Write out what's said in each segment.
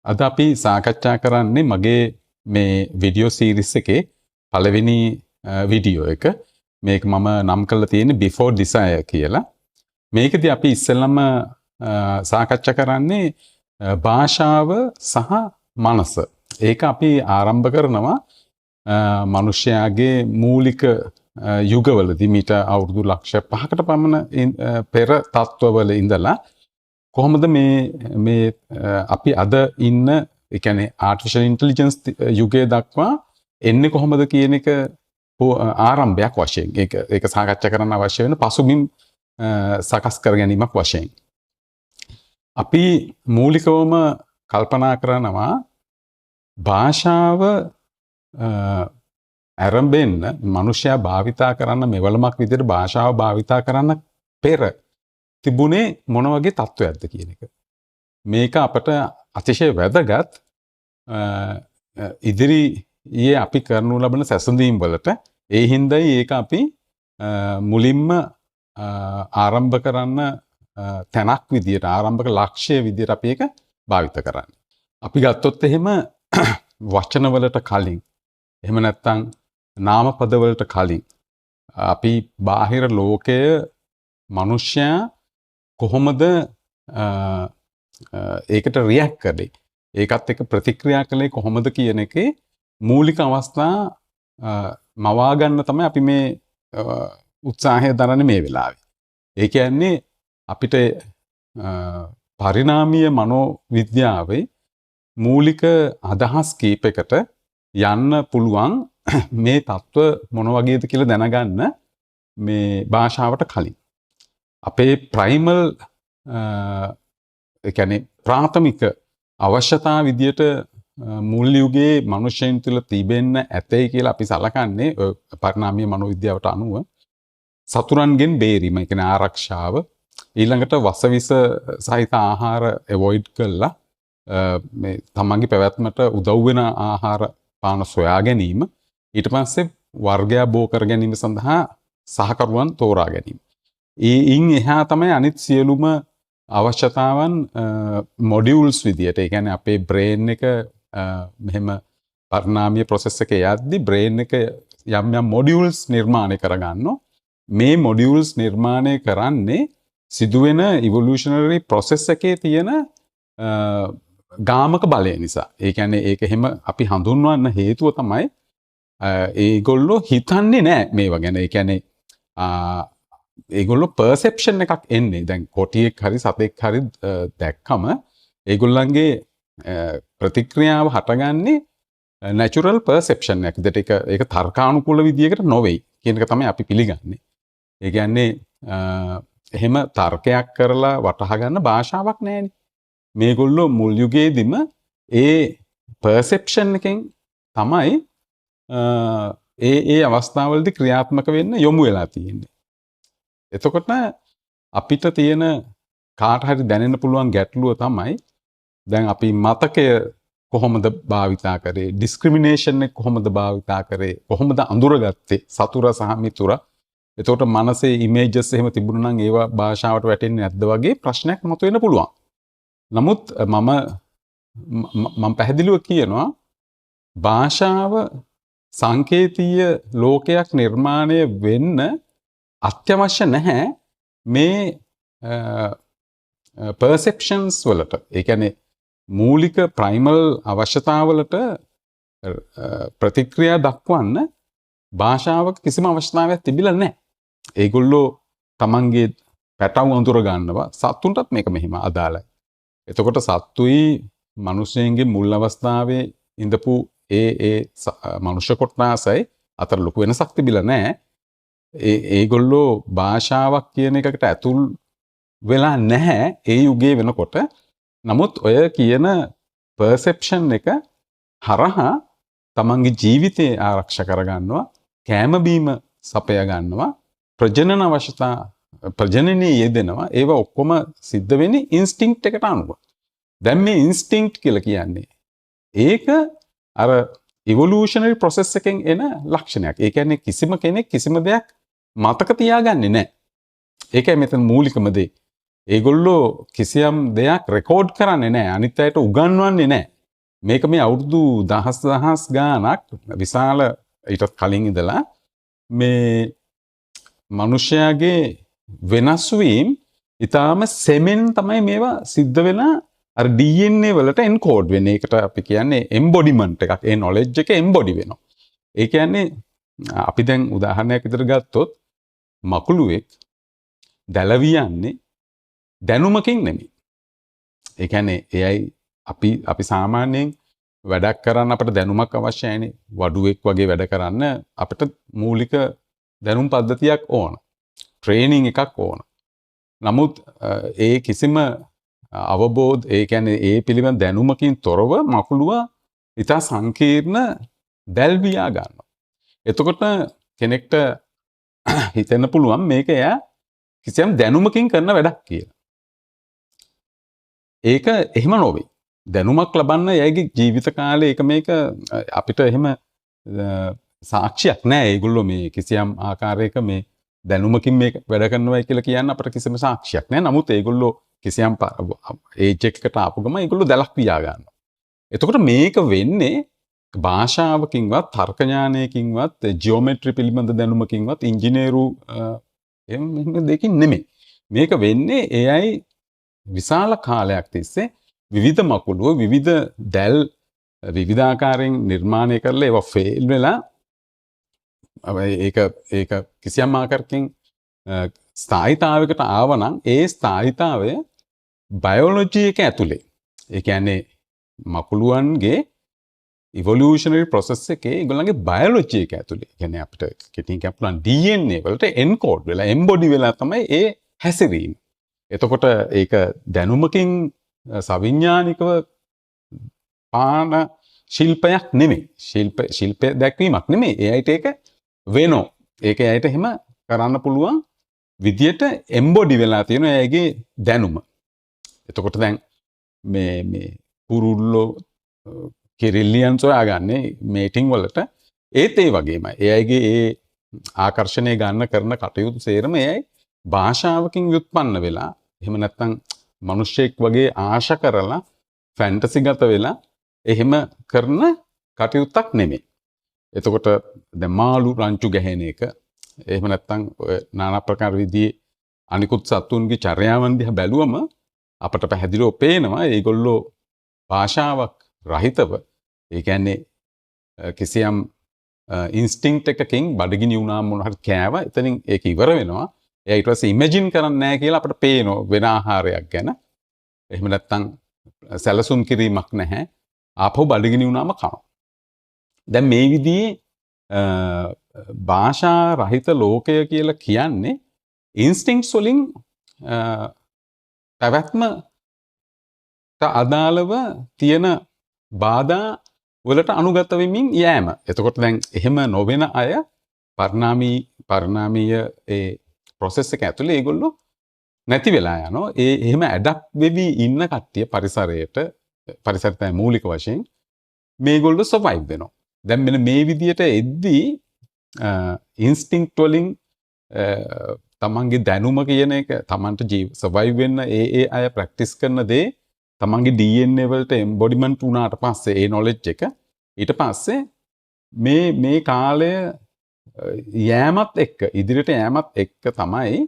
අද අපි සාකච්ඡා කරන්නේ මගේ මේ විඩියෝ සීරිස් එකේ පළවෙනි විඩියෝ එක. මේක මම නම් කරලා තියෙන්නේ Before Desire කියලා. මේකදී අපි ඉස්සෙල්ලම සාකච්ඡා කරන්නේ භාෂාව සහ මනස. ඒක අපි ආරම්භ කරනවා මිනිස්යාගේ මූලික යුගවලදී මීට අවුරුදු ලක්ෂ 5කට පමණ පෙර තත්ත්වවල ඉඳලා කොහොමද මේ අපි අද ඉන්න ඒ කියන්නේ ආර්ටිෆිෂල් ඉන්ටෙලිජන්ස් යුගයේ දක්වා එන්නේ කොහොමද කියන එක ආරම්භයක් වශයෙන් ඒක සාකච්ඡා කරන්න අවශ්‍ය වෙන පසුබිම් සකස් කර ගැනීමක් වශයෙන් අපි මූලිකවම කල්පනා කරනවා භාෂාව ආරම්භෙන්න මිනිසයා භාවිතා කරන්න මෙවලමක් විදිහට භාෂාව භාවිතා කරන්න පෙර තිබුණේ මොන වගේ තත්ත්වයක්ද කියන එක. මේක අපට අතිශය වැදගත් ඉදිරියේ අපි කරනු ලබන සැසඳීම් වලට. ඒ හින්දායි ඒක අපි මුලින්ම ආරම්භ කරන්න තැනක් විදියට ආරම්භක ලක්ෂ්‍ය විදියට අපි ඒක භාවිත කරන්නේ. අපි ගත්තොත් එහෙම වචන වලට කලින් එහෙම නැත්නම් නාමපද වලට කලින් අපි බාහිර ලෝකය මිනිස්යා කොහොමද ඒකට රියැක්ට් කරේ ඒකත් එක්ක ප්‍රතික්‍රියා කළේ කොහොමද කියන එකේ මූලික අවස්ථා මවා ගන්න තමයි අපි මේ උත්සාහය දරන්නේ මේ වෙලාවේ. ඒ කියන්නේ අපිට පරිණාමීය මනෝවිද්‍යාවේ මූලික අදහස් කීපයකට යන්න පුළුවන් මේ තත්ත්ව මොන වගේද කියලා දැනගන්න මේ භාෂාවට කලින්. අපේ ප්‍රයිමල් ඒ කියන්නේ ප්‍රාථමික අවශ්‍යතා විදියට මුල් යුගයේ මිනිසෙන් තුළ තිබෙන්න ඇතයි කියලා අපි සලකන්නේ පරිණාමීය මනෝවිද්‍යාවට අනුව සතුරන්ගෙන් බේරීම, ඒ කියන්නේ ආරක්ෂාව, ඊළඟට වසවිස සහිත ආහාර අවොයිඩ් කරලා මේ තමන්ගේ පැවැත්මට උදව් වෙන ආහාර පාන සොයා ගැනීම, ඊට පස්සේ වර්ගය බෝ කර ගැනීම සඳහා සහකරුවන් තෝරා ගැනීම. ඉන් එහා තමයි අනිත් සියලුම අවශ්‍යතාවන් මොඩියුල්ස් විදියට. ඒ කියන්නේ අපේ බ්‍රේන් එක මෙහෙම පරිණාමීය ප්‍රොසෙස් එකේ යද්දි බ්‍රේන් එක යම් යම් මොඩියුල්ස් නිර්මාණය කරගන්නවා. මේ මොඩියුල්ස් නිර්මාණය කරන්නේ සිදුවෙන ඉවොලූෂනරි ප්‍රොසෙස් එකේ තියෙන ගාමක බලය නිසා. ඒ කියන්නේ ඒක එහෙම අපි හඳුන්වන්න හේතුව තමයි ඒගොල්ලෝ හිතන්නේ නැහැ මේවා ගැන. ඒ කියන්නේ ඒගොල්ලෝ පර්සෙප්ෂන් එකක් එන්නේ. දැන් කොටියෙක් හරි සතෙක් හරි දැක්කම ඒගොල්ලන්ගේ ප්‍රතික්‍රියාව හටගන්නේ නැචරල් පර්සෙප්ෂන් එකක්. ඒක තර්කානුකූල විදියකට නොවේ කියන එක තමයි අපි පිළිගන්නේ. ඒ කියන්නේ එහෙම තර්කයක් කරලා වටහා ගන්න භාෂාවක් නැහැනේ. මේගොල්ලෝ මුල් යුගයේදීම ඒ පර්සෙප්ෂන් එකෙන් තමයි ඒ අවස්ථාවලදී ක්‍රියාත්මක වෙන්න යොමු වෙලා තියෙන්නේ. එතකොට අපිට තියෙන කාට හරි දැනෙන්න පුළුවන් ගැටලුව තමයි දැන් අපි මතකය කොහොමද භාවිතා කරේ, ඩිස්ක්‍රිමිනේෂන් එක කොහොමද භාවිතා කරේ, කොහොමද අඳුරගත්තේ සතුර සහ මිතුර. එතකොට මනසේ ඉමේජස් එහෙම තිබුණා නම් ඒවා භාෂාවට වැටෙන්නේ නැද්ද වගේ ප්‍රශ්නයක් මතුවෙන්න පුළුවන්. නමුත් මම පැහැදිලිව කියනවා භාෂාව සංකේතීය ලෝකයක් නිර්මාණය වෙන්න අත්‍යවශ්‍ය නැහැ මේ පර්සෙප්ෂන්ස් වලට. ඒ කියන්නේ මූලික ප්‍රයිමල් අවශ්‍යතාවලට ප්‍රතික්‍රියා දක්වන්න භාෂාවක කිසිම අවශ්‍යතාවයක් තිබිලා නැහැ. ඒගොල්ලෝ තමන්ගේ පැටව අඳුර ගන්නවා. සත්තුන්ටත් මේක මෙහිම අදාළයි. එතකොට සත්තුයි මිනිස්සුන්ගේ මුල් අවස්ථාවේ ඉඳපු ඒ මනුෂ්‍ය කොට්ටාසයි අතර ලොකු වෙනසක් තිබිලා නැහැ. ඒගොල්ලෝ භාෂාවක් කියන එකකට ඇතුල් වෙලා නැහැ ඒ යුගයේ වෙනකොට. නමුත් ඔය කියන පර්සෙප්ෂන් එක හරහා තමන්ගේ ජීවිතය ආරක්ෂා කරගන්නවා, කෑම බීම සපය ගන්නවා, ප්‍රජනන අවශ්‍යතා ප්‍රජනනයේ යෙදෙනවා. ඒවා ඔක්කොම සිද්ධ වෙන්නේ ඉන්ස්ටින්ක්ට් එකට අනුව. දැන් මේ ඉන්ස්ටින්ක්ට් කියලා කියන්නේ ඒක අර ඉවොලූෂනරි ප්‍රොසෙස් එකෙන් එන ලක්ෂණයක්. ඒ කියන්නේ කිසිම කෙනෙක් කිසිම දෙයක් මතක තියාගන්නේ නැහැ. ඒකයි මෙතන මූලිකම දේ. ඒගොල්ලෝ කිසියම් දෙයක් රෙකෝඩ් කරන්නේ නැහැ. අනිත් අයට උගන්වන්නේ නැහැ. මේක මේ අවුරුදු දහස් ගානක් විශාල ඊටත් කලින් ඉඳලා මේ මනුෂ්‍යයාගේ වෙනස් වීම ඉතාලම සෙමෙන් තමයි මේවා සිද්ධ වෙලා අර DNA වලට එන්කෝඩ් වෙන්නේ. ඒකට අපි කියන්නේ එම්බොඩිමන්ට් එකක්. ඒ නොලෙජ් එක එම්බොඩි වෙනවා. ඒ කියන්නේ අපි දැන් උදාහරණයක් විදිහට ගත්තොත් මකුළුවෙක් දැලවියන්නේ දැනුමකින් නෙමෙයි. ඒ කියන්නේ එයයි අපි සාමාන්‍යයෙන් වැඩක් කරන්න අපිට දැනුමක් අවශ්‍යයිනේ. වඩුවෙක් වගේ වැඩ කරන්න අපිට මූලික දැනුම් පද්ධතියක් ඕන. ට්‍රේනින් එකක් ඕන. නමුත් ඒ කිසිම අවබෝධ ඒ කියන්නේ ඒ පිළිබඳ දැනුමකින් තොරව මකුළුවා ඉතා සංකීර්ණ දැල්වියා ගන්නවා. එතකොට කෙනෙක්ට හිතෙන්න පුළුවන් මේක එයා කිසියම් දැනුමකින් කරන වැඩක් කියලා. ඒක එහෙම නොවේ. දැනුමක් ලබන්න එයාගේ ජීවිත කාලේ ඒක මේක අපිට එහෙම සාක්ෂියක් නෑ. ඒගොල්ලෝ මේ කිසියම් ආකාරයක මේ දැනුමකින් මේක වැඩ කරනවා කියලා කියන්න අපිට කිසිම සාක්ෂියක් නෑ. නමුත් ඒගොල්ලෝ කිසියම් ඒජ් එකකට ආපු ගමන් ඒගොල්ලෝ දැලක් පියා ගන්නවා. එතකොට මේක වෙන්නේ භාෂාවකින්වත් තර්ක ඥානයකින්වත් ජියෝමෙට්‍රි පිළිබඳ දැනුමකින්වත් ඉංජිනේරු එහෙම දෙකින් නෙමෙයි. මේක වෙන්නේ AI විශාල කාලයක් තිස්සේ විවිධ මකුළුව විවිධ දැල් විවිධාකාරයෙන් නිර්මාණය කරලා ඒවා ෆේල් වෙලා ඒක කිසියම් ආකාරකින් ස්ථායීතාවයකට ආවනම් ඒ ස්ථායීතාවය බයෝලොජි එක ඇතුලේ ඒ කියන්නේ මකුළුවන්ගේ ඉවොලූෂනරි ප්‍රොසෙස් එකේ ඒගොල්ලන්ගේ බයෝලොජි එක ඇතුලේ කියන්නේ අපිට කෙටියෙන් කියන්න පුළුවන් DNA වලට එන්කෝඩ් වෙලා එම්බොඩි වෙලා තමයි ඒ හැසිරීම. එතකොට ඒක දැනුමකින් සවිඥානිකව පාන ශිල්පයක් නෙමෙයි. ශිල්ප දැක්වීමක් නෙමෙයි. ඒ අයිට ඒක වෙනෝ. ඒක ඇයට එහෙම කරන්න පුළුවන් විදියට එම්බොඩි වෙලා තියෙන එයාගේ දැනුම. එතකොට දැන් මේ කුරුල්ලෝ කිරිල්ලියන් සොයාගන්නේ මේටිං වලට ඒත් ඒ වගේමයි. එයාගේ ඒ ආකර්ෂණය ගන්න කරන කටයුතු සේරම එයයි භාෂාවකින් ව්‍යුත්පන්න වෙලා එහෙම නැත්නම් මිනිස්සෙක් වගේ ආශා කරලා ෆැන්ටසි ගත වෙලා එහෙම කරන කටයුත්තක් නෙමෙයි. එතකොට දැන් මාළු රංචු ගැහෙන එක එහෙම නැත්නම් নানা ප්‍රකාර විදිහේ අනිකුත් සතුන්ගේ චර්යාවන් දිහා බැලුවම අපට පැහැදිලිව පේනවා ඒගොල්ලෝ භාෂාවක් රහිතව ඒ කියන්නේ කිසියම් ඉන්ස්ටින්ක්ට් එකකින් බඩගිනි වුණාම මොන හරි කෑව එතනින් ඒක ඉවර වෙනවා. එයා ඊට පස්සේ ඉමේජින් කරන්නේ නැහැ කියලා අපිට පේනවා වෙන ආහාරයක් ගැන. එහෙම නැත්නම් සැලසුම් කිරීමක් නැහැ. ආපහු බඩගිනි වුණාම කනවා. දැන් මේ විදිහේ භාෂා රහිත ලෝකය කියලා කියන්නේ ඉන්ස්ටින්ක්ට්ස් වලින් පැවැත්මට අදාළව තියෙන බාධා වලට අනුගත වෙමින් යෑම. එතකොට දැන් එහෙම නොවන අය පරිණාමීය ඒ process එක ඇතුලේ ඒගොල්ලෝ නැති වෙලා යනවා. එහෙම ඇඩප්ට් වෙවි ඉන්න කට්ටිය පරිසරයට මූලික වශයෙන් මේගොල්ලෝ සර්වයිව් වෙනවා. දැන් මෙන්න මේ විදියට එද්දී ඉන්ස්ටින්ක්ට් වලින් තමන්ගේ දැනුම කියන එක තමන්ට සර්වයිව් වෙන්න ඒ අය ප්‍රැක්ටිස් කරන දේ තමන්ගේ DNA වලට එම්බොඩිමන්ට් වුණාට පස්සේ ඒ නොලෙජ් එක ඊට පස්සේ මේ කාලය යෑමත් එක්ක ඉදිරියට යෑමත් එක්ක තමයි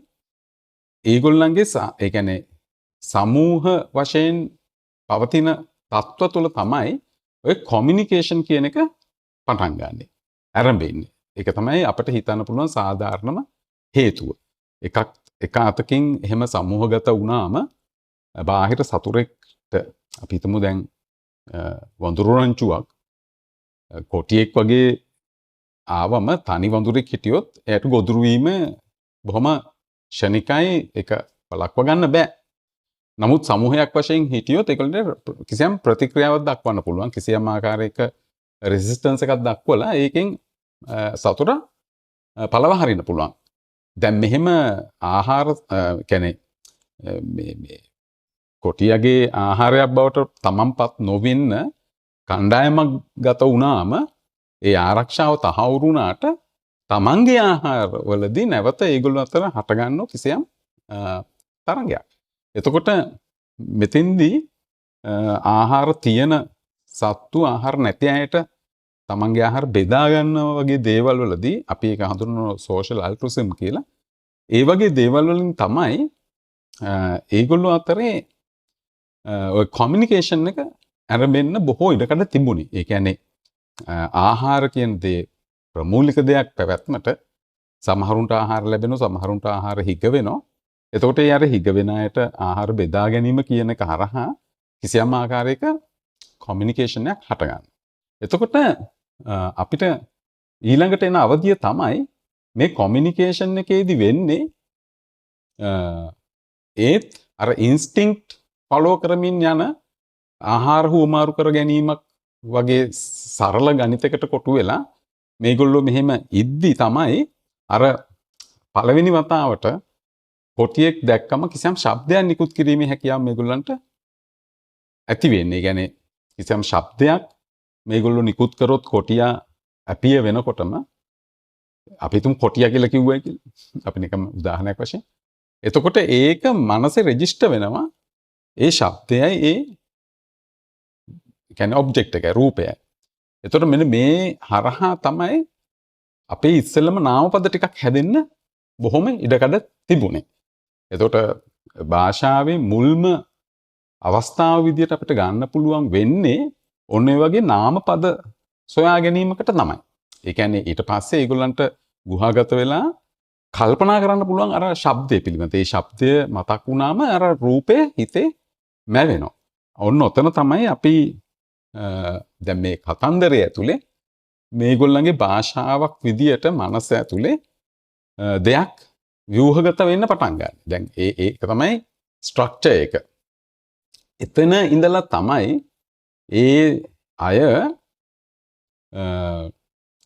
ඒගොල්ලන්ගේ ඒ කියන්නේ සමූහ වශයෙන් පවතින තත්ත්ව තුළ තමයි ඔය කොමියුනිකේෂන් කියන එක පටන් ගන්නෙ. ආරම්භෙන්නේ. ඒක තමයි අපිට හිතන්න පුළුවන් සාධාරණම හේතුව. එක අතකින් එහෙම සමූහගත වුණාම බාහිර සතුරෙක්ට අපි හිතමු දැන් වඳුරු රංචුවක් කොටියෙක් වගේ ආවම තනි වඳුරෙක් හිටියොත් එයාට ගොදුරු වීම බොහොම ෂණිකයි ඒක වළක්ව ගන්න බෑ. නමුත් සමූහයක් වශයෙන් හිටියොත් ඒකට කිසියම් ප්‍රතික්‍රියාවක් දක්වන්න පුළුවන්. කිසියම් ආකාරයක රෙසිස්ටන්ස් එකක් දක්වලා ඒකෙන් සතුට පළව හරින්න පුළුවන්. දැන් මෙහෙම ආහාර කියන්නේ මේ කොටියගේ ආහාරයක් බවට තමන්පත් නොවෙන්න කණ්ඩායමක් ගත වුණාම ඒ ආරක්ෂාව තහවුරු වුණාට තමන්ගේ ආහාරවලදී නැවත ඒගොල්ලෝ අතර හටගන්න කිසියම් තරංගයක්. එතකොට මෙතෙන්දී ආහාර තියෙන සත්තු ආහාර නැති අයට තමන්ගේ ආහාර බෙදා ගන්නවා වගේ දේවල් වලදී අපි ඒක හඳුන්වනවා සෝෂල් අල්ට්‍රිසම් කියලා. ඒ වගේ දේවල් වලින් තමයි ඒගොල්ලෝ අතරේ ඔය කොමියුනිකේෂන් එක ඇරඹෙන්න බොහෝ ඉඩකඩ තිබුණේ. ඒ කියන්නේ ආහාර කියන දේ ප්‍රමූලික දෙයක් පැවැත්මට සමහරුන්ට ආහාර ලැබෙනවා, සමහරුන්ට ආහාර හිග වෙනවා. එතකොට ඒ අර හිග වෙන අයට ආහාර බෙදා ගැනීම කියන එක හරහා කිසියම් ආකාරයක කොමියුනිකේෂන් එකක් හටගන්නවා. එතකොට අපිට ඊළඟට එන අවධිය තමයි මේ කොමියුනිකේෂන් එකේදී වෙන්නේ ඒත් අර ඉන්ස්ටින්ක්ට් ෆලෝ කරමින් යන ආහාර හුවමාරු කර ගැනීමක් වගේ සරල ගණිතයකට කොටු වෙලා මේගොල්ලෝ මෙහෙම ඉද්දි තමයි අර පළවෙනි වතාවට කොටියෙක් දැක්කම කිසියම් ශබ්දයක් නිකුත් කිරීමේ හැකියාව මේගොල්ලන්ට ඇති වෙන්නේ. ඒ කියන්නේ කිසියම් ශබ්දයක් මේගොල්ලෝ නිකුත් කරොත් කොටියා අපිය වෙනකොටම අපි තුන් කොටියා කියලා කිව්වයි කියලා. අපි නිකම් උදාහරණයක් වශයෙන්. එතකොට ඒක මනසේ රෙජිස්ටර් වෙනවා. ඒ ශබ්දයයි ඒ කියන්නේ ඔබ්ජෙක්ට් එකයි රූපයයි. එතකොට මෙන්න මේ හරහා තමයි අපේ ඉස්සෙල්ලම නාමපද ටිකක් හැදෙන්න බොහොම ඉඩකඩ තිබුණේ. එතකොට භාෂාවේ මුල්ම අවස්ථාව විදියට අපිට ගන්න පුළුවන් වෙන්නේ ඔන්න ඒ වගේ නාමපද සොයා ගැනීමකට තමයි. ඒ කියන්නේ ඊට පස්සේ ඒගොල්ලන්ට ගුහාගත වෙලා කල්පනා කරන්න පුළුවන් අර ශබ්දය පිළිබඳ. ඒ ශබ්දය මතක් වුණාම අර රූපේ හිතේ මැවෙනවා. ඔන්න ඔතන තමයි අපි දැන් මේ කතන්දරය ඇතුලේ මේගොල්ලන්ගේ භාෂාවක් විදියට මනස ඇතුලේ දෙයක් ව්‍යුහගත වෙන්න පටන් ගන්න. දැන් ඒක තමයි ස්ට්‍රක්චර් එක. එතන ඉඳලා තමයි ඒ අය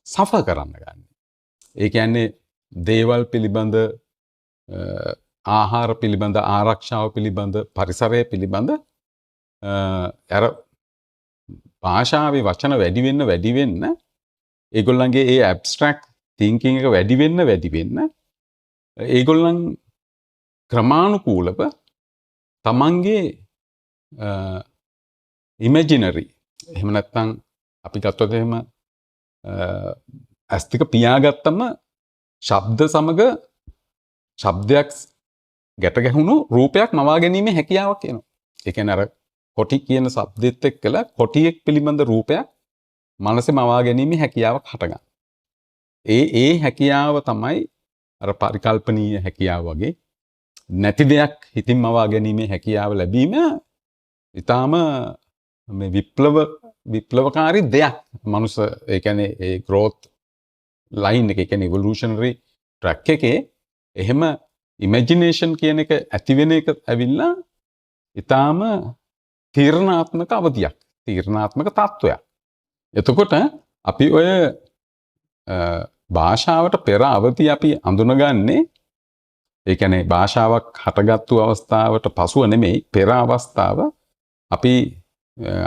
සෆර් කරන්න ගන්න. ඒ කියන්නේ දේවල් පිළිබඳ ආහාර පිළිබඳ ආරක්ෂාව පිළිබඳ පරිසරය පිළිබඳ අර භාෂාවේ වචන වැඩි වෙන්න ඒගොල්ලන්ගේ ඒ ඇබ්ස්ට්‍රැක්ට් තින්කින් එක වැඩි වෙන්න ඒගොල්ලන් ක්‍රමානුකූලව තමන්ගේ ඉමේජිනරි එහෙම නැත්නම් අපි ගත්තොත් එහෙම ඇස් ටික පියාගත්තම ශබ්ද සමග ශබ්දයක් ගැට ගැහුණු රූපයක් මවා ගැනීමේ හැකියාවක් එනවා. ඒ කියන්නේ අර කොටි කියන શબ્දෙත් එක්කලා කොටියෙක් පිළිබඳ රූපයක් මනසේ මවා ගැනීමේ හැකියාවක් හටගන්න. ඒ හැකියාව තමයි අර පරිකල්පනීය හැකියාව වගේ නැති දෙයක් හිතින් මවා ගැනීමේ හැකියාව ලැබීම ඊටාම මේ විප්ලවකාරී දෙයක්. මනුස්ස ඒ කියන්නේ ඒ growth line එක, ඒ කියන්නේ evolutionary track එකේ එහෙම imagination කියන එක ඇති වෙන එක ඇවිල්ලා ඊටාම තීරණාත්මක අවධියක්, තීරණාත්මක තත්වයක්. එතකොට අපි ඔය භාෂාවට පෙර අවධිය අපි අඳුනගන්නේ ඒ කියන්නේ භාෂාවක් හටගත්තු අවස්ථාවට පසුව නෙමෙයි, පෙර අවස්ථාව අපි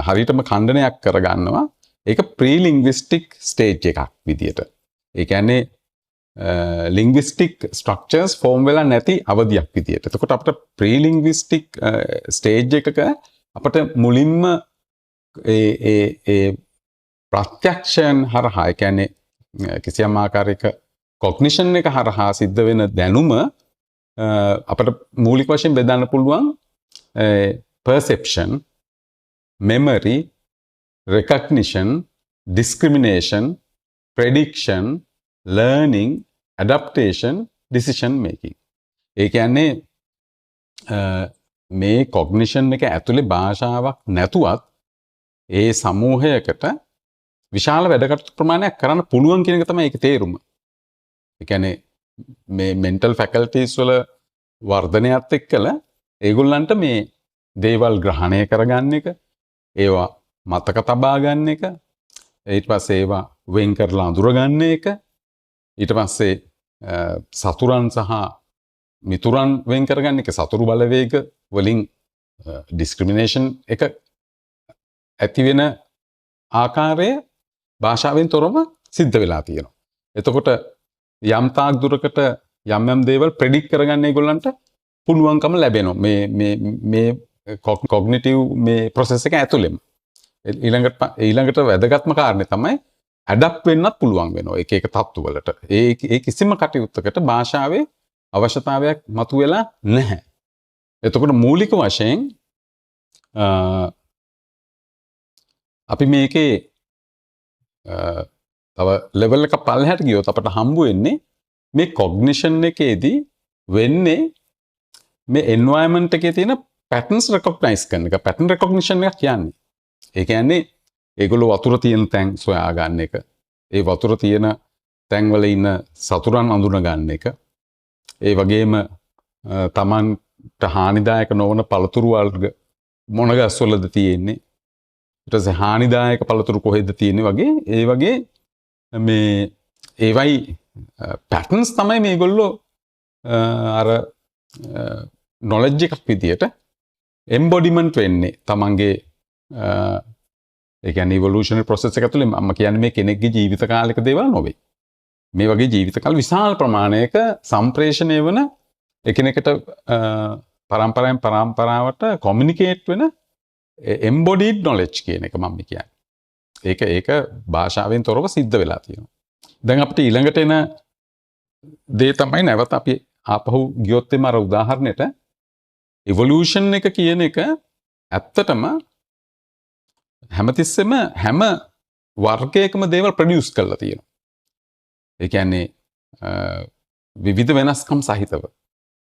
හරියටම ඛණ්ඩනයක් කරගන්නවා. ඒක ප්‍රී-ලින්ග්විස්ටික් ස්ටේජ් එකක් විදියට. ඒ කියන්නේ ලින්ග්විස්ටික් ස්ට්‍රක්චර්ස් ෆෝම් වෙලා නැති අවධියක් විදියට. එතකොට අපිට ප්‍රී-ලින්ග්විස්ටික් ස්ටේජ් එකක අපිට මුලින්ම ඒ ප්‍රත්‍යක්ෂයන් හරහා, ඒ කියන්නේ කිසියම් ආකාරයක කොග්නිෂන් එක හරහා සිද්ධ වෙන දැනුම අපිට මූලික වශයෙන් බෙදන්න පුළුවන් perception, memory, recognition, discrimination, prediction, learning, adaptation, decision making. ඒ කියන්නේ මේ කොග්නිෂන් එක ඇතුලේ භාෂාවක් නැතුවත් ඒ සමූහයකට විශාල වැඩකටයුතු ප්‍රමාණයක් කරන්න පුළුවන් කියන එක තමයි ඒකේ තේරුම. ඒ කියන්නේ මේ mental faculties වල වර්ධනයත් එක්කලා ඒගොල්ලන්ට මේ දේවල් ග්‍රහණය කරගන්න එක, ඒවා මතක තබා ගන්න එක, ඊට පස්සේ ඒවා වෙන් කරලා අඳුරගන්න එක, ඊට පස්සේ සතුරන් සහ මිතුරන් වෙන් කරගන්න එක, සතුරු බලවේග වලින් ඩිස්ක්‍රිමිනේෂන් එක ඇති වෙන ආකාරය භාෂාවෙන් තොරව සිද්ධ වෙලා තියෙනවා. එතකොට යම් තාක් දුරකට යම් දේවල් ප්‍රෙඩික්ට් කරගන්න ඒගොල්ලන්ට පුළුවන්කම ලැබෙනවා මේ කොග්නිටිව් මේ ප්‍රොසෙස් එක ඇතුළෙම. ඊළඟට වැදගත්ම කාරණේ තමයි ඇඩප් වෙන්නත් පුළුවන් වෙනවා එක එක තත්තු වලට. ඒ කිසිම කටයුත්තකට භාෂාවේ අවශ්‍යතාවයක් මතුවෙලා නැහැ. එතකොට මූලික වශයෙන් අපි මේකේ තව ලෙවල් එක පල්ලෙහාට ගියොත් අපට හම්බ වෙන්නේ මේ කොග්නිෂන් එකේදී වෙන්නේ මේ එන්වයරන්මන්ට් එකේ තියෙන පැටර්න්ස් රෙකග්නයිස් කරන එක. පැටර්න් රෙකග්නිෂන් එකක් කියන්නේ. ඒ කියන්නේ ඒගොල්ලෝ වතුර තියෙන තැන් සොයා ගන්න එක. ඒ වතුර තියෙන තැන්වල ඉන්න සතුරන් අඳුන ගන්න එක. ඒ වගේම තමන්ට හානිදායක නොවන පළතුරු වර්ග මොන ගස්වලද තියෙන්නේ. ඊට පස්සේ හානිදායක පළතුරු කොහෙද තියෙන්නේ වගේ ඒ වගේ මේ ඒවයි පැටර්න්ස් තමයි මේගොල්ලෝ අර නොලෙජ් එකක් විදියට එම්බොඩිමන්ට් වෙන්නේ තමන්ගේ ඒ කියන්නේ ඉවොලූෂනරි ප්‍රොසෙස් එක ඇතුලේ මම කියන්නේ මේ කෙනෙක්ගේ ජීවිත කාලයක දේවල් නොවේ. මේ වගේ ජීවිත කාල විශාල ප්‍රමාණයක සම්ප්‍රේෂණය වන එකිනෙකට පරම්පරාවෙන් පරම්පරාවට කොමියුනිකේට් වෙන එම්බොඩිඩ් නොලෙජ් කියන එක මම කියන්නේ. ඒක භාෂාවෙන් තොරව සිද්ධ වෙලා තියෙනවා. දැන් අපිට ඊළඟට එන දේ තමයි නැවත අපි ආපහු ගියොත් එම අර උදාහරණයට ඉවොලූෂන් එක කියන එක ඇත්තටම හැමතිස්සෙම හැම වර්ගයකම දේවල් ප්‍රොඩියුස් කරලා තියෙනවා. ඒ කියන්නේ විවිධ වෙනස්කම් සහිතව.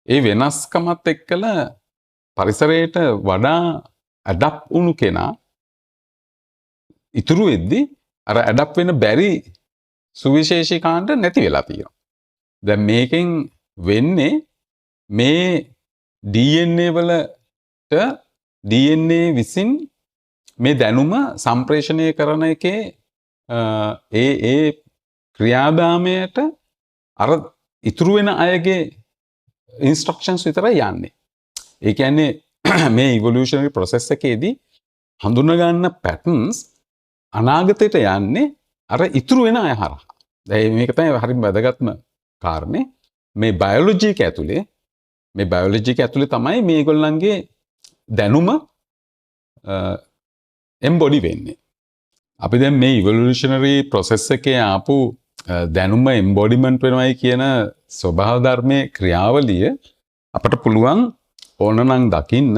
ඒ වෙනස්කමත් එක්කලා පරිසරයට වඩා ඇඩප් වුණු කෙනා ඉතුරු වෙද්දී අර ඇඩප් වෙන බැරි සුවිශේෂී කාණ්ඩ නැති වෙලා තියෙනවා. දැන් මේකෙන් වෙන්නේ මේ DNA වලට DNA විසින් මේ දැනුම සම්ප්‍රේෂණය කරන එකේ ඒ ක්‍රියාදාමයට අර ඉතුරු වෙන අයගේ ඉන්ස්ට්‍රක්ෂන්ස් විතරයි යන්නේ. ඒ කියන්නේ මේ ඉවොලූෂනරි ප්‍රොසෙස් එකේදී හඳුනා ගන්න පැටර්න්ස් අනාගතයට යන්නේ අර ඉතුරු වෙන අය හරහා. දැන් මේක තමයි හරිම වැදගත්ම කාරණේ. මේ බයොලොජි එක ඇතුලේ තමයි මේගොල්ලන්ගේ දැනුම එම්බොඩි වෙන්නේ. අපි දැන් මේ ඉවොලූෂනරි ප්‍රොසෙස් එකේ ආපු දැනුම එම්බොඩිමන්ට් වෙනවයි කියන ස්වභාව ධර්මයේ ක්‍රියාවලිය අපට පුළුවන් ඕනනම් දකින්න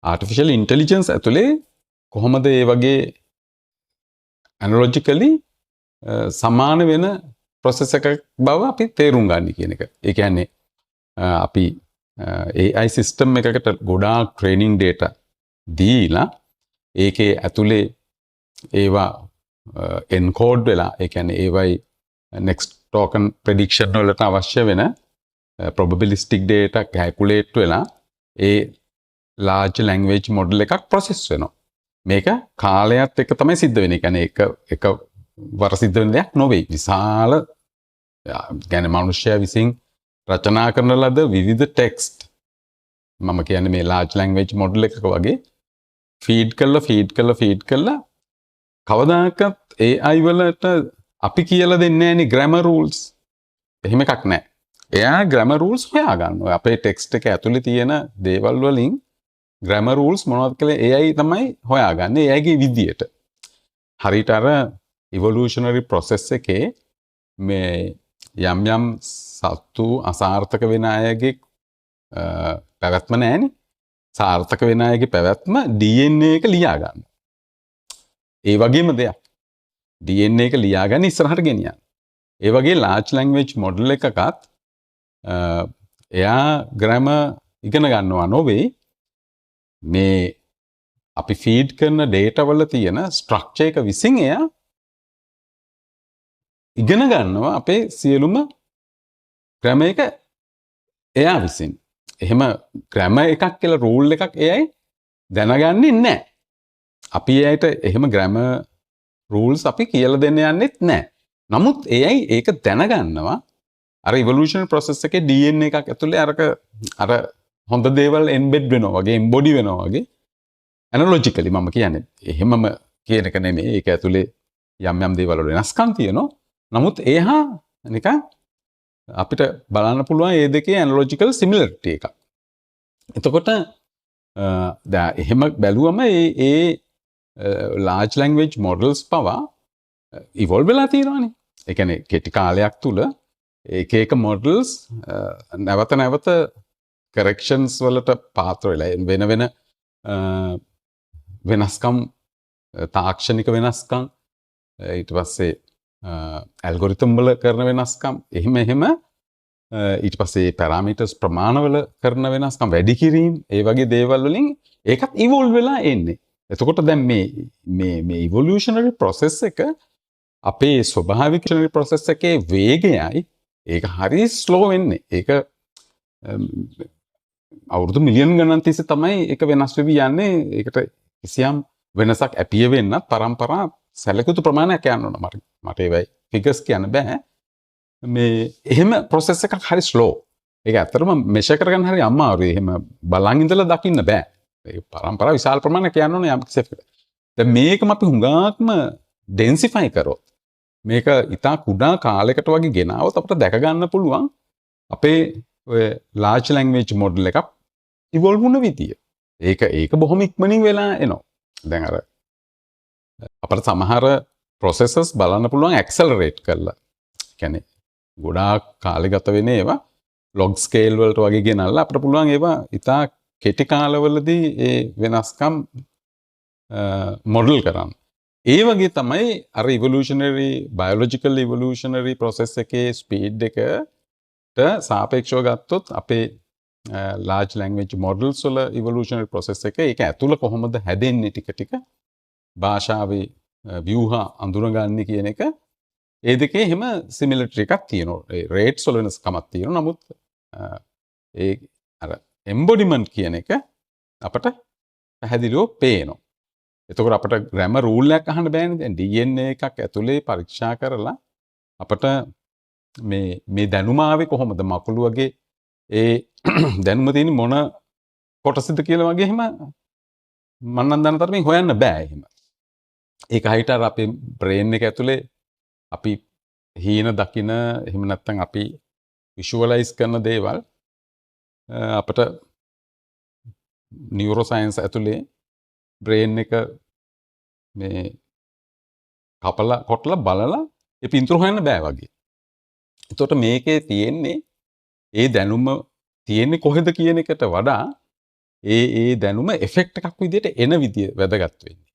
ආටිෆිෂල් ඉන්ටෙලිජන්ස් ඇතුලේ කොහොමද ඒ වගේ ඇනලොජිකලි සමාන වෙන ප්‍රොසෙස් එකක් බව අපි තේරුම් ගන්න කියන එක. ඒ කියන්නේ අපි AI සිස්ටම් එකකට ගොඩාක් ට්‍රේනින් ඩේටා දීලා ඒකේ ඇතුලේ ඒවා එන්කෝඩ් වෙලා ඒ කියන්නේ ඒවයි නෙක්ස්ට් ටෝකන් ප්‍රෙඩික්ෂන් වලට අවශ්‍ය වෙන probabilistic data calculate වෙලා ඒ large language model එකක් process වෙනවා. මේක කාලයත් එක්ක තමයි සිද්ධ වෙන්නේ. කියන්නේ එක වර සිද්ධ වෙන දෙයක් නොවේ. විශාල කියන්නේ මිනිස්සයා විසින් රචනා කරන ලද විවිධ ටෙක්ස්ට් මම කියන්නේ මේ large language model එකක වගේ ෆීඩ් කරලා කවදාකවත් AI වලට අපි කියලා දෙන්නේ නැහෙනි grammar rules. එහෙම එකක් නැහැ. එයා grammar rules හොයා ගන්නවා. අපේ ටෙක්ස්ට් එක ඇතුලේ තියෙන දේවල් වලින් grammar rules මොනවද කියලා AI තමයි හොයාගන්නේ. AIගේ විදියට. හරියට අර evolutionary process එකේ මේ යම් සත්තු අසාර්ථක වෙන අයගේ පැවැත්ම නැහැනේ. සාර්ථක වෙන අයගේ පැවැත්ම DNA එක ලියා ගන්නවා. ඒ වගේම දෙයක්. DNA එක ලියාගන්න ඉස්සරහට ගෙනියන්න. ඒ වගේ large language model එකකත් එයා grammar ඉගෙන ගන්නවා නොවේ මේ අපි feed කරන data වල තියෙන structure එක විසින් එයා ඉගෙන ගන්නවා අපේ සියලුම grammar එක එයා විසින්. එහෙම grammar එකක් කියලා rule එකක් එයයි දැනගන්නේ නැහැ. අපි එයාට එහෙම grammar rules අපි කියලා දෙන්න යන්නෙත් නැහැ. නමුත් AI ඒක දැනගන්නවා අර evolutionary process එකේ DNA එකක් ඇතුලේ අර හොඳ දේවල් embed වෙනවා වගේ embody වෙනවා වගේ analogically මම කියන්නේ. එහෙමම කියන එක නෙමෙයි. ඒක ඇතුලේ යම් දේවල් වල වෙනස්කම් තියෙනවා. නමුත් ඒහා නිකන් අපිට බලන්න පුළුවන් මේ දෙකේ analogical similarity එකක්. එතකොට දැන් එහෙම බැලුවම ඒ large language models පවා ඉවොල්ව් වෙලා තියෙනවානේ. ඒ කියන්නේ කෙටි කාලයක් තුල එක මොඩල්ස් නැවත නැවත කරෙක්ෂන්ස් වලට පාත්‍ර වෙලා වෙනස්කම් තාක්ෂණික වෙනස්කම් ඊට පස්සේ ඇල්ගොරිතම් වල කරන වෙනස්කම් එහෙම ඊට පස්සේ පැරාමීටර්ස් ප්‍රමාණවල කරන වෙනස්කම් වැඩි කිරීම ඒ වගේ දේවල් වලින් ඒකත් ඉවොල්ව් වෙලා එන්නේ. එතකොට දැන් මේ ඉවොලූෂනරි ප්‍රොසෙස් එක අපේ ස්වභාවික ඉවොලූෂනරි ප්‍රොසෙස් එකේ වේගයයි ඒක හරි ස්ලෝ වෙන්නේ. ඒක අවුරුදු මිලියන් ගණන් තිස්සේ තමයි ඒක වෙනස් වෙවි යන්නේ. ඒකට කිසියම් වෙනසක් ඇපිය වෙන්නත් පරම්පරා සැලකුතු ප්‍රමාණයක් යන්න ඕන. මට ඒවයි ෆිගර්ස් කියන්න බෑ. මේ එහෙම ප්‍රොසෙස් එකක් හරි ස්ලෝ. ඒක ඇත්තටම මෙෂර් කරගන්න හරි අමාරුයි. එහෙම බලන් ඉඳලා දකින්න බෑ. ඒ පරම්පරා විශාල ප්‍රමාණයක් යන්න ඕනේ යම් කිසියකට. දැන් මේකම අපි හුඟක්ම ඩෙන්සිෆයි කරොත් මේක ඉතා කුඩා කාලයකට වගේ ගෙනාවොත් අපිට දැක ගන්න පුළුවන් අපේ ඔය large language model එකක් ඉවොල්ව් වුණ විදිය. ඒක බොහොම ඉක්මනින් වෙලා එනවා. දැන් අර අපිට සමහර processes බලන්න පුළුවන් accelerate කරලා. කියන්නේ ගොඩාක් කාලෙ ගත වෙන ඒවා log scale වලට වගේ ගෙනල්ලා අපිට පුළුවන් ඒවා ඉතා කෙටි කාලවලදී ඒ වෙනස්කම් මොඩල් කරන්න. ඒ වගේ තමයි අර ඉවොලූෂනරි බයොලොජිකල් ඉවොලූෂනරි ප්‍රොසෙස් එකේ ස්පීඩ් එකට සාපේක්ෂව ගත්තොත් අපේ large language models වල ඉවොලූෂනරි ප්‍රොසෙස් එක ඒක ඇතුළ කොහොමද හැදෙන්නේ ටික ටික භාෂාවේ ව්‍යුහ අඳුරගන්නේ කියන එක ඒ දෙකේ එහෙම සිමිලරිටි එකක් තියෙනවා. ඒ රේට්ස් වල වෙනස්කමක් තියෙනවා. නමුත් ඒ අර එම්බොඩිමන්ට් කියන එක අපට පැහැදිලිව පේනවා. එතකොට අපට ග්‍රැමර් රූල් එකක් අහන්න බෑනේ. දැන් DNA එකක් ඇතුලේ පරීක්ෂා කරලා අපට මේ දැනුම ආවේ කොහොමද? මකුළු වගේ ඒ දැනුම තියෙන මොන කොටසද කියලා වගේ එහෙම මම නම් දන්න තරමින් හොයන්න බෑ එහෙම. ඒක හිට අර අපේ බ්‍රේන් එක ඇතුලේ අපි හීන දකින එහෙම නැත්නම් අපි විෂුවලයිස් කරන දේවල් අපට නියුරෝ සයන්ස් ඇතුලේ බ්‍රේන් එක මේ කපලා කොටලා බලලා ඒ පින්තූර හොයන්න බෑ වගේ. එතකොට මේකේ තියෙන්නේ ඒ දැනුම තියෙන්නේ කොහෙද කියන එකට වඩා ඒ දැනුම එෆෙක්ට් එකක් විදිහට එන විදිය වැදගත් වෙන්නේ.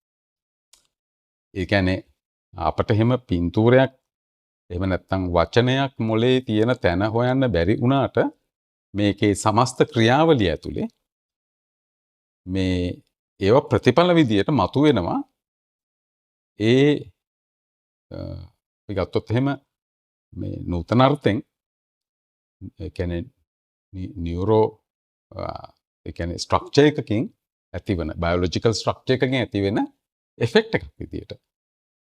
ඒ කියන්නේ අපට එහෙම පින්තූරයක් එහෙම නැත්නම් වචනයක් මොලේ තියෙන තැන හොයන්න බැරි වුණාට මේකේ සමස්ත ක්‍රියාවලිය ඇතුලේ මේ ඒව ප්‍රතිඵල විදියට මතුවෙනවා. අපි ගත්තොත් එහෙම මේ නූතන අර්ථෙන් ඒ කියන්නේ නියුරෝ ඒ කියන්නේ ස්ට්‍රක්චර් එකකින් ඇතිවන බයොලොජිකල් ස්ට්‍රක්චර් එකකින් ඇතිවෙන එෆෙක්ට් එකක් විදියට.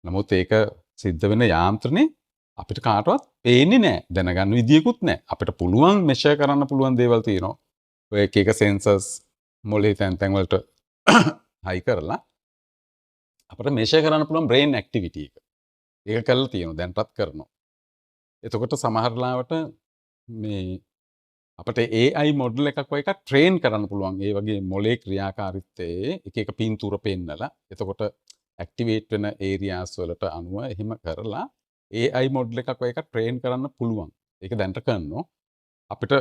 නමුත් ඒක සිද්ධ වෙන යාන්ත්‍රණේ අපිට කාටවත් පේන්නේ නැහැ. දැනගන්න විදියකුත් නැහැ. අපිට පුළුවන් මෙෂර් කරන්න පුළුවන් දේවල් තියෙනවා. ඔය එක සෙන්සර්ස් මොලේ තැන් වලට හයි කරලා අපිට මෙෂර් කරන්න පුළුවන් බ්‍රේන් ඇක්ටිවිටි එක. ඒක කරලා තියෙනවා. දැන්පත් කරනවා. එතකොට සමහර ලාවට මේ අපිට AI මොඩල් එකක් වගේ එකක් ට්‍රේන් කරන්න පුළුවන්. ඒ වගේ මොලේ ක්‍රියාකාරීත්වයේ එක පින්තූර පෙන්නලා එතකොට ඇක්ටිවේට් වෙන ඒරියාස් වලට අනුව එහෙම කරලා AI මොඩල් එකක් වගේ එකක් ට්‍රේන් කරන්න පුළුවන්. ඒක දැන්ට කරනවා. අපිට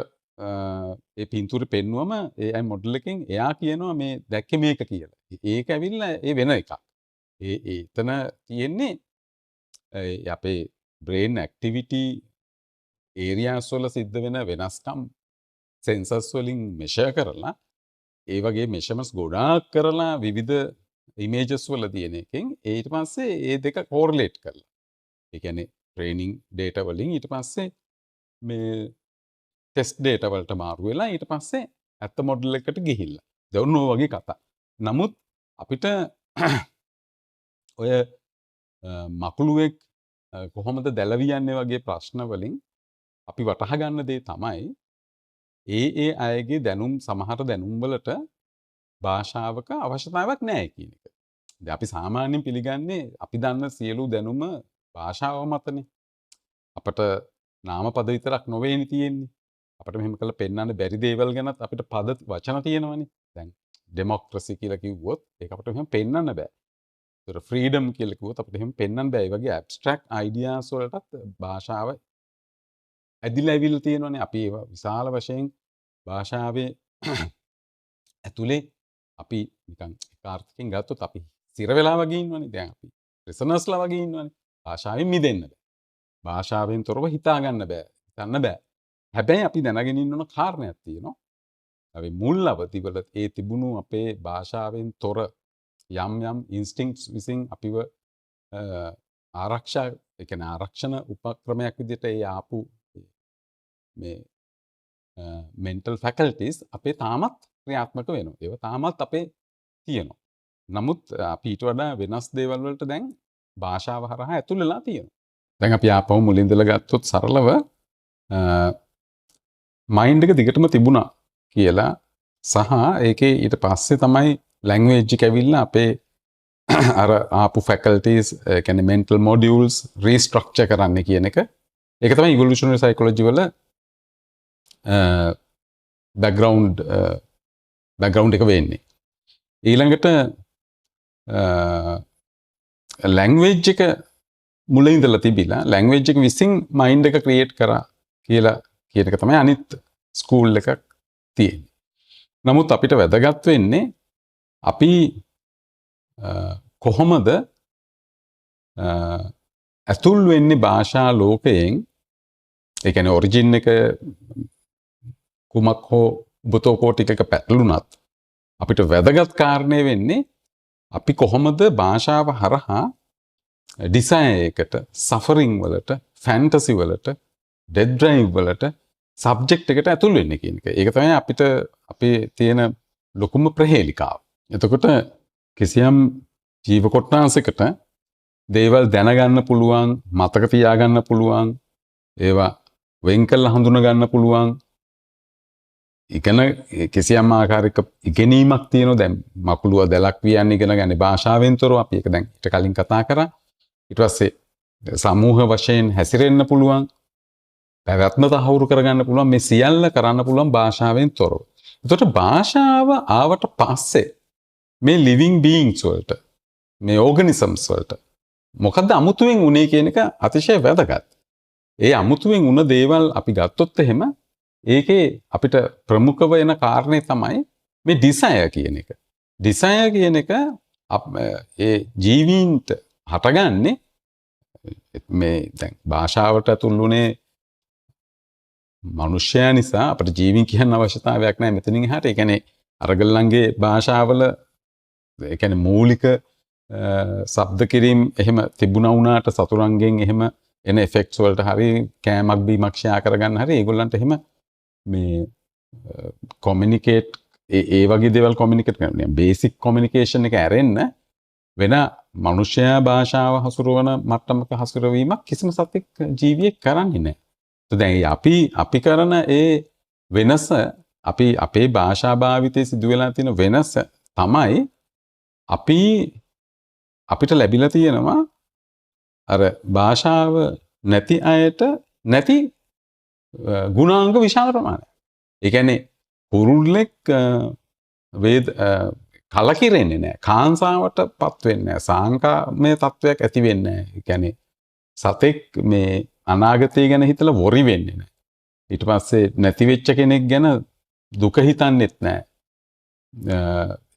ඒ පින්තූරේ පෙන්නුවම AI මොඩල් එකෙන් එයා කියනවා මේ දැක්කේ මේක කියලා. ඒක ඇවිල්ලා ඒ වෙන එකක්. එතන තියෙන්නේ අපේ බ්‍රේන් ඇක්ටිවිටි ඒරියාස් වල සිද්ධ වෙන වෙනස්කම් සෙන්සර්ස් වලින් මෙෂර් කරලා ඒ වගේ මෙෂර්මන්ට්ස් ගොඩාක් කරලා විවිධ ඉමේජස් වල තියෙන එකෙන් ඊට පස්සේ ඒ දෙක කෝරිලේට් කරලා ඒ කියන්නේ ට්‍රේනින් ඩේටා වලින් ඊට පස්සේ මේ ටෙස්ට් ඩේටා වලට මාරු වෙලා ඊට පස්සේ ඇත්ත මොඩල් එකට ගිහිල්ලා දවුනෝ වගේ කතා. නමුත් අපිට ඔය මකුළුවෙක් කොහොමද දැලවියන්නේ වගේ ප්‍රශ්න වලින් අපි වටහා ගන්න දේ තමයි ඒ අයගේ දැනුම් සමහර දැනුම් වලට භාෂාවක අවශ්‍යතාවයක් නැහැ කියන එක. දැන් අපි සාමාන්‍යයෙන් පිළිගන්නේ අපි දන්න සියලු දැනුම භාෂාව මතනේ. අපට නාමපද විතරක් නොවේනේ තියෙන්නේ. අපිට මෙහෙම කරලා පෙන්වන්න බැරි දේවල් ගැනත් අපිට පද වචන තියෙනවනේ. දැන් ඩෙමොක්‍රසි කියලා කිව්වොත් ඒක අපිට මෙහෙම පෙන්වන්න බෑ. ඒතර ෆ්‍රීඩම් කියලා කිව්වොත් අපිට එහෙම පෙන්වන්න බෑ. ඒ වගේ ඇබ්ස්ට්‍රැක්ට් අයිඩියාස් වලටත් භාෂාව ඇදිලා ඇවිල්ලා තියෙනවානේ. අපි ඒවා විශාල වශයෙන් භාෂාවේ ඇතුලේ අපි නිකන් එක අර්ථකින් ගත්තොත් අපි සිර වෙලා වගේ ඉන්නවනේ. දැන් අපි රිසනර්ස්ලා වගේ ඉන්නවනේ. භාෂාවෙන් මිදෙන්න බෑ. භාෂාවෙන් තොරව හිතා ගන්න බෑ. හිතන්න බෑ. හැබැයි අපි දැනගෙන ඉන්න ඕන කාරණයක් තියෙනවා. අපි මුල් අවදිවල ඒ තිබුණු අපේ භාෂාවෙන් තොර යම් යම් ඉන්ස්ටින්ක්ට්ස් විසින් අපිව ආරක්ෂා ඒ කියන්නේ ආරක්ෂණ උපක්‍රමයක් විදිහට ඒ ආපු මේ මෙන්ටල් ෆැකල්ටිස් අපේ තාමත් ක්‍රියාත්මක වෙනවා. ඒවා තාමත් අපේ තියෙනවා. නමුත් අපි ඊට වඩා වෙනස් දේවල් වලට දැන් භාෂාව හරහා ඇතුල් වෙලා තියෙනවා. දැන් අපි ආපහු මුලින්දලා ගත්තොත් සරලව මයින්ඩ් එක දිගටම තිබුණා කියලා සහ ඒකේ ඊට පස්සේ තමයි ලැන්ග්වේජ් එක ඇවිල්ලා අපේ අර ආපු ෆැකල්ටිස් ඒ කියන්නේ මෙන්ටල් මොඩියුල්ස් රීස්ට්‍රක්චර් කරන්න කියන එක. ඒක තමයි ඉවොලුෂනරි සයිකොලොජි වල බෑග්ග්‍රවුන්ඩ් එක වෙන්නේ. ඊළඟට ලැන්ග්වේජ් එක මුලින් ඉඳලා තිබිලා ලැන්ග්වේජ් එක විසින් මයින්ඩ් එක ක්‍රියේට් කරා කියලා කියන එක තමයි අනිත් ස්කූල් එකක් තියෙන්නේ. නමුත් අපිට වැදගත් වෙන්නේ අපි කොහොමද ඇතුල් වෙන්නේ භාෂා ලෝකයෙන්. ඒ කියන්නේ ඔරිජින් එක කුමක් හෝ උබතෝ කෝටිකක පැටලුණත් අපිට වැදගත් කාරණේ වෙන්නේ අපි කොහොමද භාෂාව හරහා ඩිසයර් එකට, සෆරින් වලට, ෆැන්ටසි වලට, ඩෙඩ් ඩ්‍රයිව් වලට, සබ්ජෙක්ට් එකට ඇතුල් වෙන්නේ කියන එක. ඒක තමයි අපිට අපේ තියෙන ලොකුම ප්‍රහේලිකාව. එතකොට කිසියම් ජීව කොට්ටාසයකට දේවල් දැනගන්න පුළුවන්, මතක තියාගන්න පුළුවන්, ඒවා වෙන් කරලා හඳුනා ගන්න පුළුවන්. ඉගෙන කිසියම් ආකාරයක ඉගෙනීමක් තියෙනවා. දැන් මකුලුව දැලක් වියන් ඉගෙන ගන්න භාෂාවෙන් තොරව අපි ඒක දැන් ඊට කලින් කතා කරා. ඊට පස්සේ සමූහ වශයෙන් හැසිරෙන්න පුළුවන්. පැවැත්ම තහවුරු කරගන්න පුළුවන්. මේ සියල්ල කරන්න පුළුවන් භාෂාවෙන් තොරව. එතකොට භාෂාව ආවට පස්සේ මේ ලිවිං බීයින්ග්ස් වලට, මේ ඕගනිසම්ස් වලට මොකද්ද අමුතුවෙන් උනේ කියන එක අතිශය වැදගත්. ඒ අමුතුවෙන් උන දේවල් අපි ගත්තොත් එහෙම ඒකේ අපිට ප්‍රමුඛව එන කාරණේ තමයි මේ ඩිසයර් කියන එක. ඩිසයර් කියන එක ඒ ජීවීන්ට හටගන්නේ මේ දැන් භාෂාවට ඇතුළුනේ මනුෂ්‍යයා නිසා අපිට ජීවීන් කියන්න අවශ්‍යතාවයක් නැහැ මෙතනින් එහාට. ඒ කියන්නේ අරගලන්ගේ භාෂාවල ඒ කියන්නේ මූලික ශබ්ද කිරීම එහෙම තිබුණා වුණාට සතුරන්ගෙන් එහෙම එන එෆෙක්ට්ස් වලට හරි කෑමක් බීමක් ෂෙයා කරගන්න හරි ඒගොල්ලන්ට එහෙම මේ කොමියුනිකේට් ඒ වගේ දේවල් කොමියුනිකේට් කරන්න බේසික් කොමියුනිකේෂන් එක ඇරෙන්න වෙන මනුෂ්‍යයා භාෂාව හසුරවන මට්ටමක හසුරවීමක් කිසිම සතෙක් ජීවියෙක් කරන්නේ නැහැ. දැන් අපි කරන ඒ වෙනස අපේ භාෂා භාවිතයේ සිදු වෙලා තියෙන වෙනස තමයි අපිට ලැබිලා තියෙනවා අර භාෂාව නැති අයට නැති ගුණාංග විශාල ප්‍රමාණයක්. ඒ කියන්නේ කුරුල්ලෙක් කලකිරෙන්නේ නැහැ. කාංසාවටපත් වෙන්නේ නැහැ. සාංකාමය තත්වයක් ඇති වෙන්නේ නැහැ. ඒ කියන්නේ සතෙක් මේ අනාගතය ගැන හිතලා වොරි වෙන්නේ නැහැ. ඊට පස්සේ නැති වෙච්ච කෙනෙක් ගැන දුක හිතන්නෙත් නැහැ.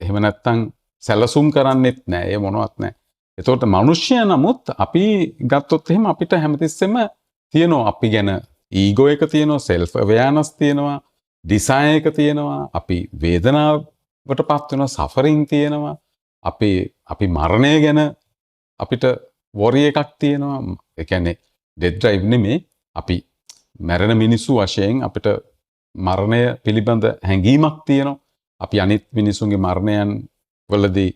එහෙම නැත්තම් සැලසුම් කරන්නෙත් නැහැ. ඒ මොනවත් නැහැ. එතකොට මිනිස්සයා නමුත් අපි ගත්තොත් එහෙම අපිට හැමතිස්සෙම තියෙනවා අපි ගැන ඊගෝ එක තියෙනවා, සෙල්ෆ් අවයානස් තියෙනවා, ඩිසයර් එක තියෙනවා, අපි වේදනාවටපත් වෙනවා, සෆරින් තියෙනවා, අපි මරණය ගැන අපිට වොරි එකක් තියෙනවා. ඒ කියන්නේ ඩෙඩ් ඩ්‍රයිව් නෙමෙයි අපි මැරෙන මිනිස්සු වශයෙන් අපිට මරණය පිළිබඳ හැඟීමක් තියෙනවා. අපි අනිත් මිනිසුන්ගේ මරණයන් වලදී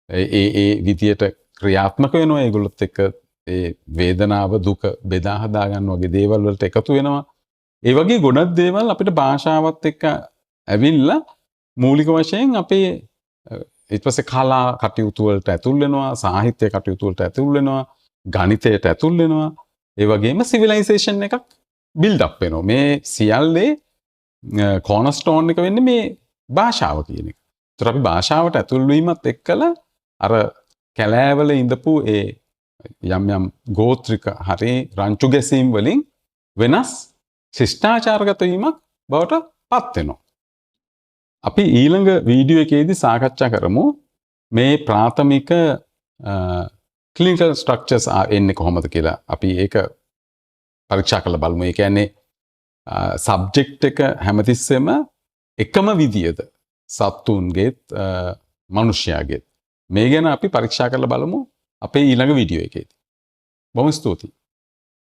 ඒ විදියට ක්‍රියාත්මක වෙනවා. ඒගොල්ලොත් එක්ක ඒ වේදනාව දුක බෙදා හදා ගන්න වගේ දේවල් වලට එකතු වෙනවා. ඒ වගේ ගොඩක් දේවල් අපිට භාෂාවත් එක්ක ඇවිල්ලා මූලික වශයෙන් අපේ ඊට පස්සේ කලා කටයුතු වලට ඇතුල් වෙනවා, සාහිත්‍ය කටයුතු වලට ඇතුල් වෙනවා, ගණිතයට ඇතුල් වෙනවා. ඒ වගේම සිවිලයිසේෂන් එකක් බිල්ඩ් අප් වෙනවා. මේ සියල්ලේ කෝනස්ටෝන් එක වෙන්නේ මේ භාෂාව කියන එක. ඒතර අපි භාෂාවට ඇතුල් වීමත් එක්කලා අර කැලෑවල ඉඳපු ඒ යම් ගෝත්‍රික හරි රංචු ගැසීම් වලින් වෙනස් ශිෂ්ටාචාරගත වීමක් බවට පත් වෙනවා. අපි ඊළඟ වීඩියෝ එකේදී සාකච්ඡා කරමු මේ ප්‍රාථමික ක්ලිනිකල් ස්ට්‍රක්චර්ස් එන්නේ කොහොමද කියලා. අපි ඒක පරීක්ෂා කරලා බලමු. ඒ කියන්නේ සබ්ජෙක්ට් එක හැමතිස්සෙම එකම විදියද සත්තුන්ගේත් මනුෂ්‍යයාගේත් මේ ගැන අපි පරීක්ෂා කරලා බලමු අපේ ඊළඟ වීඩියෝ එකේදී. බොහොම ස්තුතියි.